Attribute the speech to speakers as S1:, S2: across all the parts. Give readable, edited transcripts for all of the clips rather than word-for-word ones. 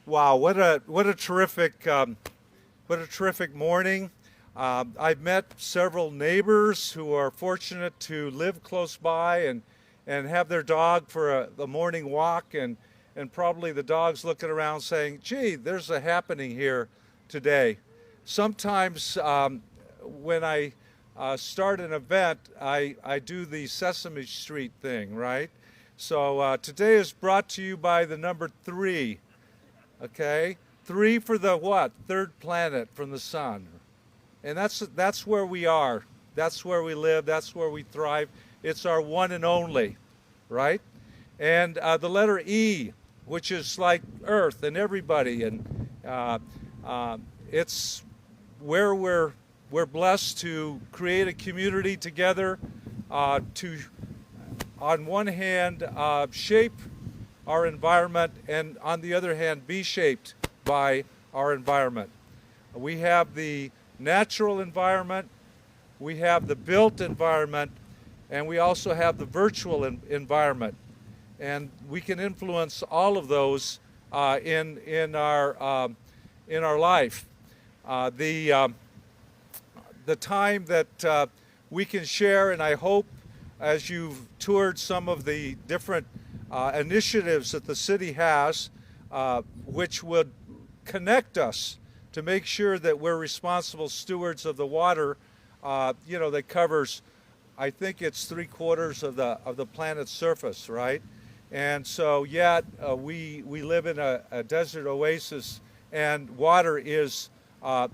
S1: Wow, what a terrific morning. I've met several neighbors who are fortunate to live close by and have their dog for a morning walk, and probably the dog's looking around saying, gee, there's a happening here today. Sometimes when I start an event, I do the Sesame Street thing, right? So today is brought to you by the number 3. Okay, 3 for the what? Third planet from the sun, and that's where we are. That's where we live. That's where we thrive. It's our one and only, right? And the letter E, which is like Earth and everybody, and it's where we're blessed to create a community together, to, on one hand, shape our environment, and on the other hand, be shaped by our environment. We have the natural environment, we have the built environment, and we also have the virtual environment. And we can influence all of those in our life. The time that we can share, and I hope as you've toured some of the different initiatives that the city has, which would connect us to make sure that we're responsible stewards of the water, that covers, I think it's 3/4 of the planet's surface, right? And so yet we live in a desert oasis, and water is our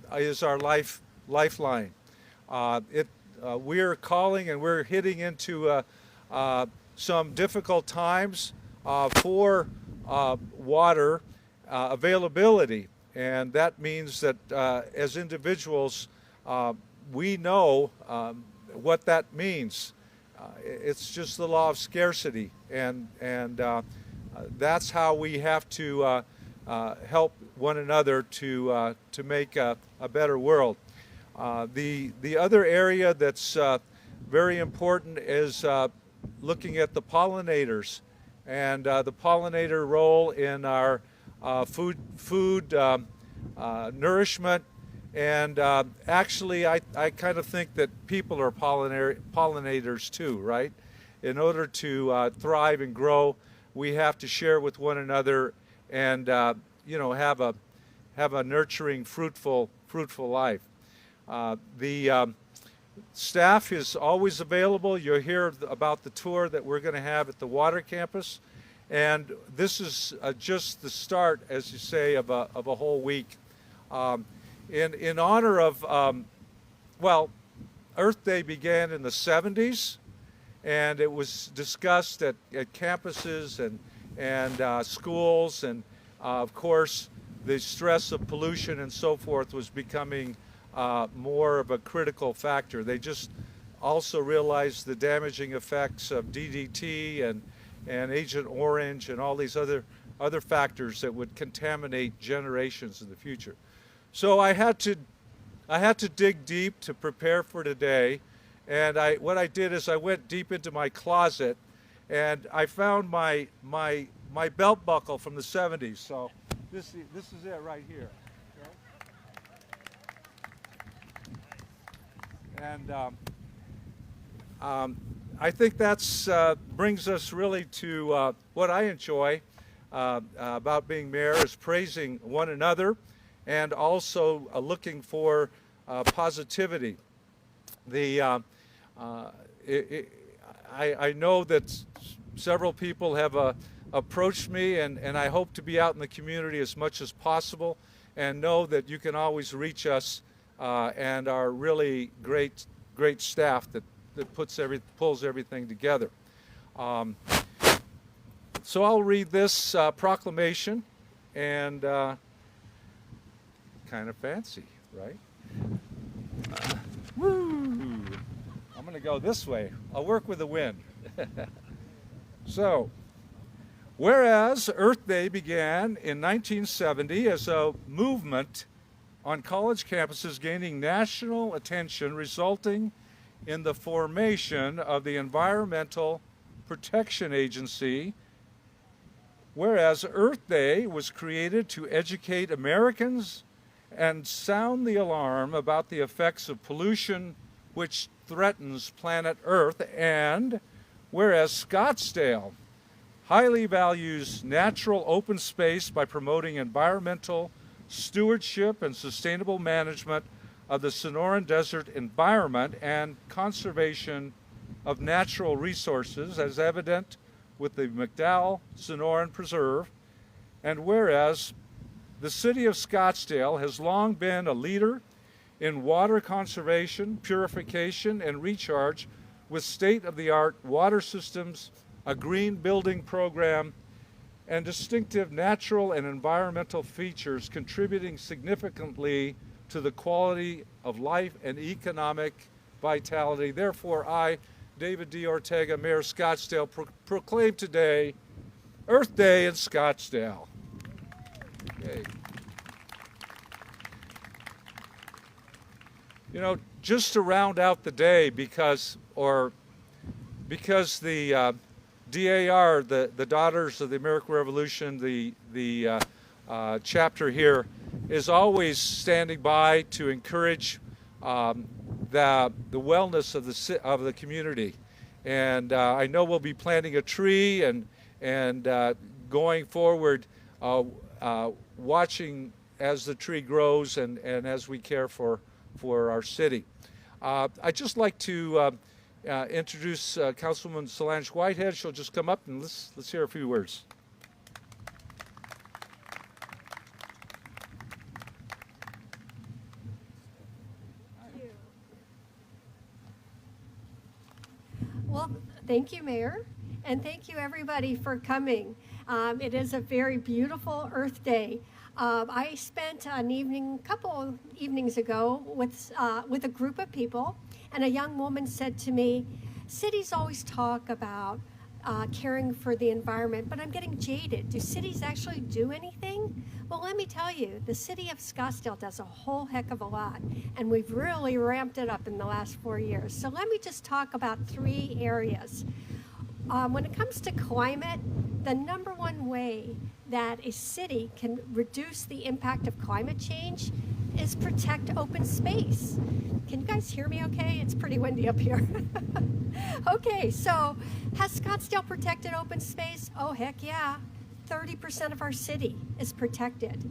S1: lifeline. We're calling and we're hitting into some difficult times for water availability, and that means that as individuals we know what that means. It's just the law of scarcity, and that's how we have to help one another to make a better world. The other area that's very important is looking at the pollinators and the pollinator role in our food nourishment. And actually, I kind of think that people are pollinators too, right? In order to thrive and grow, we have to share with one another and have a nurturing, fruitful life. The staff is always available. You'll hear about the tour that we're going to have at the water campus, and this is just the start, as you say, of a whole week. In honor of, Earth Day began in the 70s, and it was discussed at campuses and schools, and of course the stress of pollution and so forth was becoming more of a critical factor. They just also realized the damaging effects of DDT and Agent Orange and all these other factors that would contaminate generations in the future. So I had to dig deep to prepare for today, and what I did is I went deep into my closet, and I found my belt buckle from the 70s. So this is it right here. And I think that's brings us really to what I enjoy about being mayor, is praising one another and also looking for positivity. I know that several people have approached me, and I hope to be out in the community as much as possible, and know that you can always reach us and our really great staff that pulls everything together. So I'll read this proclamation, and kind of fancy, right? Woo! I'm going to go this way. I'll work with the wind. So, whereas Earth Day began in 1970 as a movement on college campuses gaining national attention, resulting in the formation of the Environmental Protection Agency whereas Earth Day was created to educate Americans and sound the alarm about the effects of pollution which threatens planet Earth, and whereas Scottsdale highly values natural open space by promoting environmental stewardship and sustainable management of the Sonoran Desert environment and conservation of natural resources, as evident with the McDowell Sonoran Preserve, and whereas the city of Scottsdale has long been a leader in water conservation, purification, and recharge with state-of-the-art water systems, a green building program, and distinctive natural and environmental features contributing significantly to the quality of life and economic vitality. Therefore, I, David D. Ortega, Mayor of Scottsdale, proclaim today Earth Day in Scottsdale. Okay. You know, just to round out the day, because the DAR, the Daughters of the American Revolution, the chapter here, is always standing by to encourage the wellness of the community, and I know we'll be planting a tree and going forward, watching as the tree grows and as we care for our city. I'd just like to introduce Councilwoman Solange Whitehead. She'll just come up and let's hear a few words.
S2: Well, thank you, Mayor, and thank you everybody for coming. It is a very beautiful Earth Day. I spent a couple evenings ago with a group of people, and a young woman said to me, cities always talk about caring for the environment, but I'm getting jaded. Do cities actually do anything? Well, let me tell you, the city of Scottsdale does a whole heck of a lot, and we've really ramped it up in the last 4 years. So let me just talk about 3 areas. When it comes to climate, the number one way that a city can reduce the impact of climate change is protect open space. Can you guys hear me okay? It's pretty windy up here. Okay, so has Scottsdale protected open space? Oh, heck yeah. 30% of our city is protected.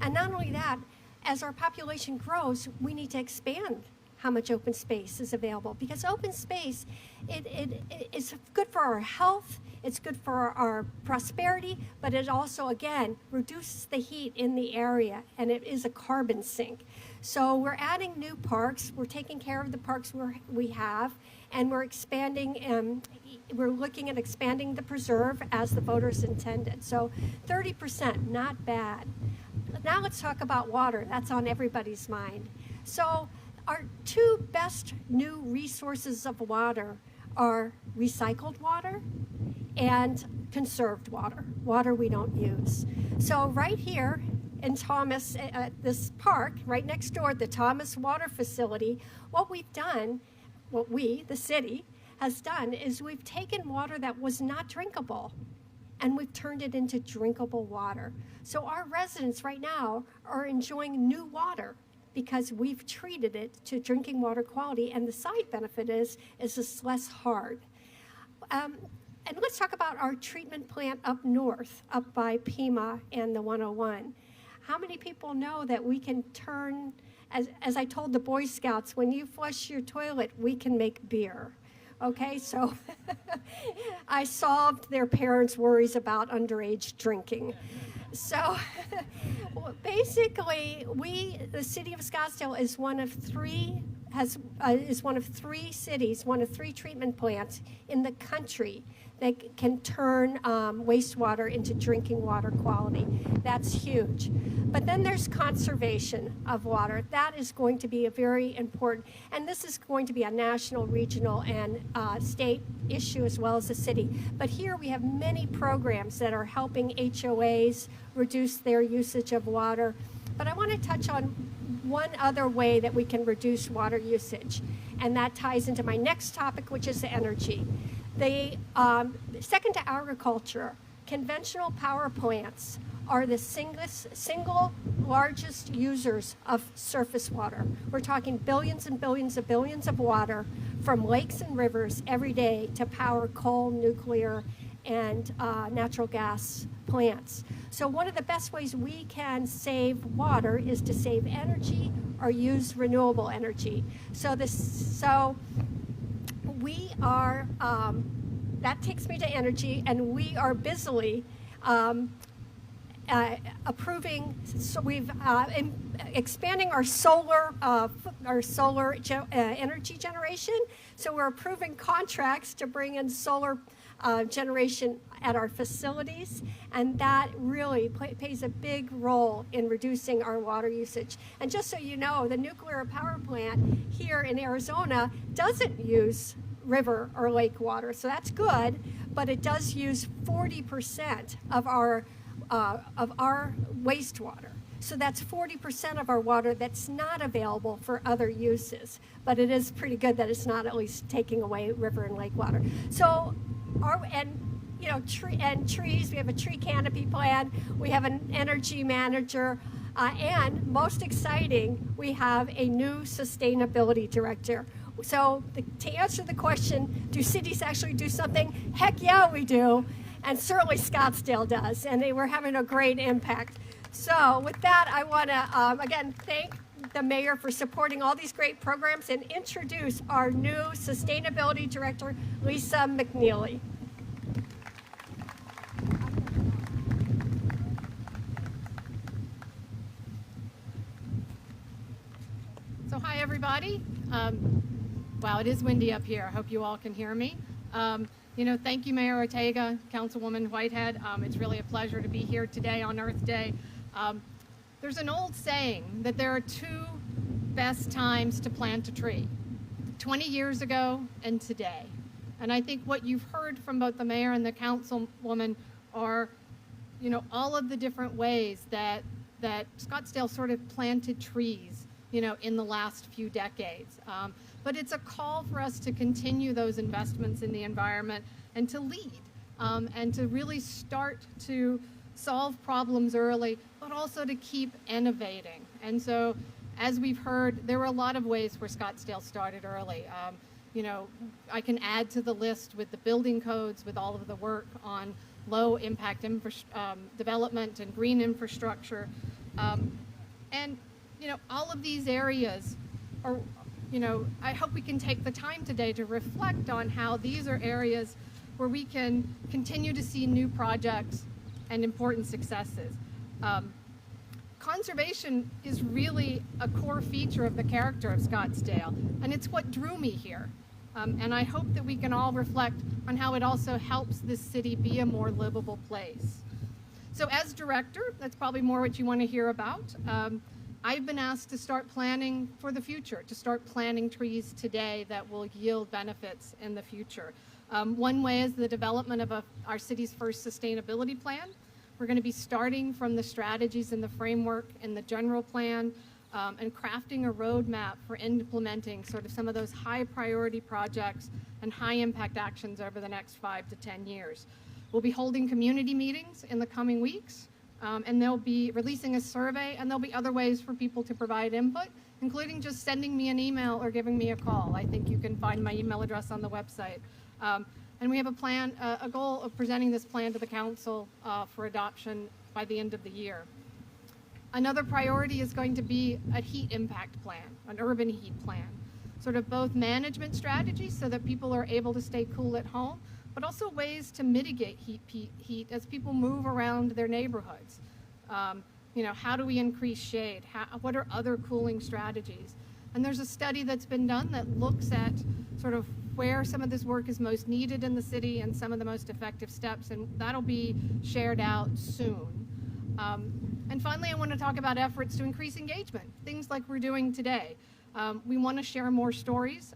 S2: And not only that, as our population grows, we need to expand how much open space is available, because open space, it is good for our health, it's good for our prosperity, but it also, again, reduces the heat in the area, and it is a carbon sink. So we're adding new parks, we're taking care of the parks we have, and we're expanding, we're looking at expanding the preserve as the voters intended. So 30%, not bad. Now let's talk about water. That's on everybody's mind. So our 2 best new resources of water are recycled water and conserved water, water we don't use. So right here in Thomas, this park, right next door, the Thomas Water Facility, what we've done, what we, the city, has done is we've taken water that was not drinkable and we've turned it into drinkable water. So our residents right now are enjoying new water because we've treated it to drinking water quality, and the side benefit is it's less hard. And let's talk about our treatment plant up north, up by Pima and the 101. How many people know that we can turn, as I told the Boy Scouts, when you flush your toilet, we can make beer. Okay, so I solved their parents' worries about underage drinking. So basically, the city of Scottsdale is one of 3 cities, one of 3 treatment plants in the country that can turn wastewater into drinking water quality. That's huge. But then there's conservation of water. That is going to be a very important, and this is going to be a national, regional, and state issue as well as the city. But here we have many programs that are helping HOAs reduce their usage of water. But I want to touch on one other way that we can reduce water usage, and that ties into my next topic, which is the energy. The second to agriculture, conventional power plants are the single largest users of surface water. We're talking billions and billions of water from lakes and rivers every day to power coal, nuclear, and natural gas plants. So one of the best ways we can save water is to save energy or use renewable energy. So we are, that takes me to energy, and we are busily approving, so we've expanding our solar energy generation. So we're approving contracts to bring in solar generation at our facilities, and that really plays a big role in reducing our water usage. And just so you know, the nuclear power plant here in Arizona doesn't use river or lake water, so that's good, but it does use 40% of our wastewater. So that's 40% of our water that's not available for other uses. But it is pretty good that it's not at least taking away river and lake water. So, trees, we have a tree canopy plan, we have an energy manager, and most exciting, we have a new sustainability director. So to answer the question, do cities actually do something? Heck yeah, we do. And certainly Scottsdale does, and we're having a great impact. So with that, I want to, again, thank the mayor for supporting all these great programs and introduce our new Sustainability Director, Lisa McNeely.
S3: So hi, everybody. Wow, it is windy up here. I hope you all can hear me. Thank you, Mayor Ortega, Councilwoman Whitehead. It's really a pleasure to be here today on Earth Day. There's an old saying that there are two best times to plant a tree, 20 years ago and today. And I think what you've heard from both the mayor and the councilwoman are, all of the different ways that Scottsdale sort of planted trees, in the last few decades. But it's a call for us to continue those investments in the environment and to lead and to really start to solve problems early, but also to keep innovating. And so, as we've heard, there were a lot of ways where Scottsdale started early. I can add to the list with the building codes, with all of the work on low impact development and green infrastructure. All of these areas are, I hope we can take the time today to reflect on how these are areas where we can continue to see new projects and important successes. Conservation is really a core feature of the character of Scottsdale, and it's what drew me here. And I hope that we can all reflect on how it also helps this city be a more livable place. So as director, that's probably more what you want to hear about. I've been asked to start planning for the future, to start planting trees today that will yield benefits in the future. One way is the development of our city's first sustainability plan. We're going to be starting from the strategies and the framework in the general plan and crafting a roadmap for implementing sort of some of those high priority projects and high impact actions over the next 5 to 10 years. We'll be holding community meetings in the coming weeks. And they'll be releasing a survey, and there'll be other ways for people to provide input, including just sending me an email or giving me a call. I think you can find my email address on the website. And we have a goal of presenting this plan to the council for adoption by the end of the year. Another priority is going to be a heat impact plan, an urban heat plan, sort of both management strategies so that people are able to stay cool at home, but also ways to mitigate heat as people move around their neighborhoods. How do we increase shade? What are other cooling strategies? And there's a study that's been done that looks at sort of where some of this work is most needed in the city and some of the most effective steps, and that'll be shared out soon. And finally, I want to talk about efforts to increase engagement, things like we're doing today. We want to share more stories,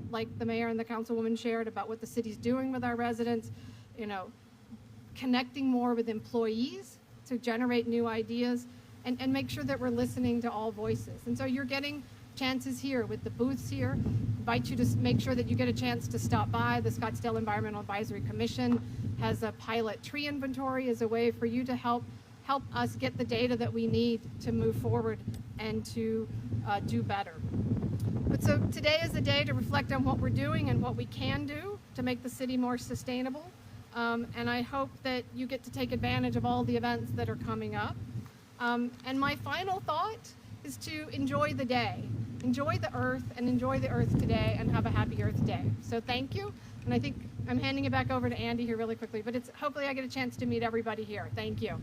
S3: like the mayor and the councilwoman shared about what the city's doing with our residents, connecting more with employees to generate new ideas and make sure that we're listening to all voices. And so you're getting chances here with the booths here. Invite you to make sure that you get a chance to stop by. The Scottsdale Environmental Advisory Commission has a pilot tree inventory as a way for you to help us get the data that we need to move forward and to do better. But so today is the day to reflect on what we're doing and what we can do to make the city more sustainable. And I hope that you get to take advantage of all the events that are coming up. And my final thought is to enjoy the day. Enjoy the earth and enjoy the earth today and have a happy Earth Day. So thank you. And I think I'm handing it back over to Andy here really quickly, but hopefully I get a chance to meet everybody here. Thank you.